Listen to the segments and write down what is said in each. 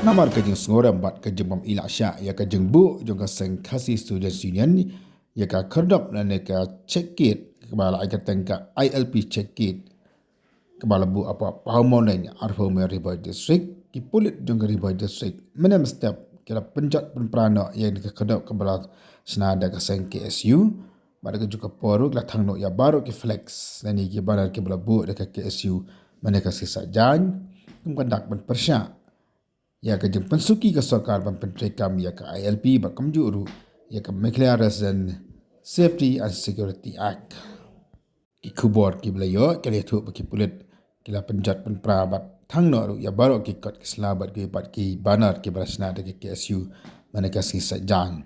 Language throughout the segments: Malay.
Namar kajeng sengoram bat kajeng bam ila syak ya kajeng bu jong ka seng kasih students union ya ka kerdap dan ya ka cekit kebala aika tengka ILP cekit kebala bu apa pahomon lain arhome Ribhoi district ki Pulit jong ka Ribhoi district menem step kira penjat penprana yang ka kerdap kebala senada ka seng KSU pada ke juga poru la Thang no ya baru ki flex dan ki banar ki bala bu dekat KSU mana ka sisa jan kumkandak ban persyak ya ke jeng pensuki ke sarkar ban pentrekam ya ke ILP ba kamjuru ya ke Meghalaya Resident Safety and Security Act ki kubor ki belayo ke letu baki Pulit kila penjat Pynpra bat Thang no ya baru ki kot ki selabat ki bat ki banar ki berasna de ki KSU mana ka sisa jan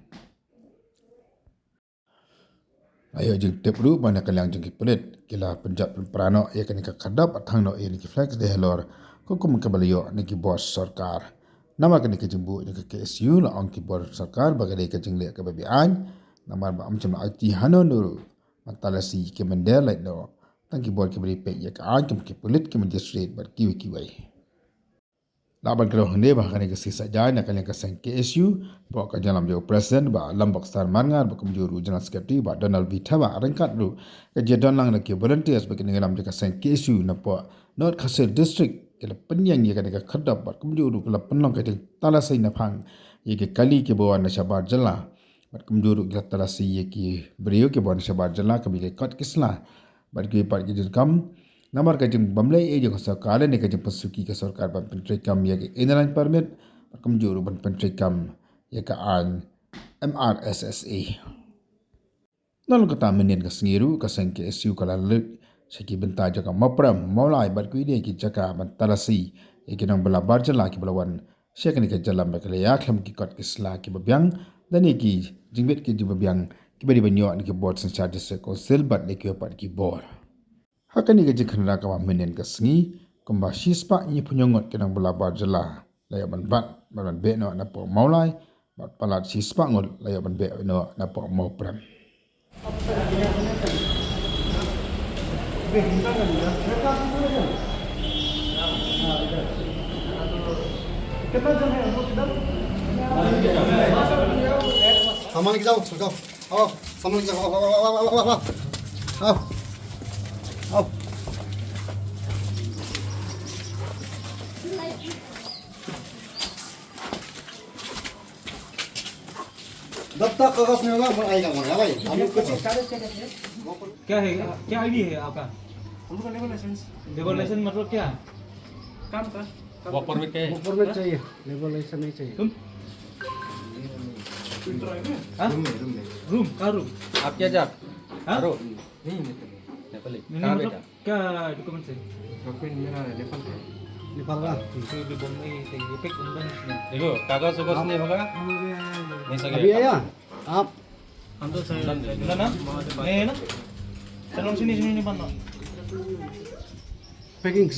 ayo jeng tip ru mana kalang jeng ki Pulit kila penjat Pynpra no ya ke kadap Thang no ya ki flex de helor hukum ke belayo ni ki bos sarkar nama kini kejembu ni ke KSU la ong ki bor sarkar bagai ke jengle ke babian nama ba amcam la IT hano nuru matalasi ke mender lai no tang ki bor ki beri pe ya ka an ki Pulit ki magistrate bar ki wai la ban kro hande ba kani ke sisa jai na kali ke sang KSU ba ka jalam yo president ba lambak star mangar ba kumjuru general secretary ba Donald V Thaba rangkat ru ke je donlang na ki volunteers ba kini ngalam ke sang KSU na po North Khasir district kala penyang ye kadang khadap bat kumjuru kala penlong kadang talasai na phang ye ke kali ke bawa na shabar jala bat kumjuru kala talasai ye ki beriu ke bawa na shabar jala ke bi kot kisla bat ke pat ke kam namar ka jeng bamlai e jeng sarkar ne ke jeng pasuki ke sarkar ban pentrekam ye ke inline permit bat kumjuru ban pentrekam ye ka an MRSSA nol kata menen ka sengiru ka sang ke SU kala lek seki benta jaka mapram maulai bat kuide ki jaka bantalasi ikinang bala barjala ki balawan sekani ke jalam ba kale yakham ki kot kisla ki babyang dani ki jingbet ki babyang ki bari banyo ni ki board san charges se council bat ne ki pat ki board hakani ke jikhan ra ka menen ka sngi kumba shispa ni punyongot kinang bala barjala laya ban bat ban be no na po maulai bat palat shispa ngol laya ban be no na po mapram कितना जन है वो किधर सामान की जाओ सरकार आओ सामान की जाओ आओ आओ जब तक कागज नहीं होगा मैं आएगा भाई हम कुछ क्या है क्या आईडी है आपका हमको लेबर लाइसेंस मतलब क्या काम का वर्क परमिट चाहिए लेबर लाइसेंस नहीं चाहिए तुम रूम का रूम आप क्या जॉब हाँ? करो नेपाली कहाँ मतलब बेटा क्या डॉक्यूमेंट है डॉक्यूमेंट मेरा नेपाल का नेपाल का देखो कागज वगज नहीं होगा नहीं सके अभी आया आप हम तो सही ना नहीं है ना चलो sini ni pandang पैकिंग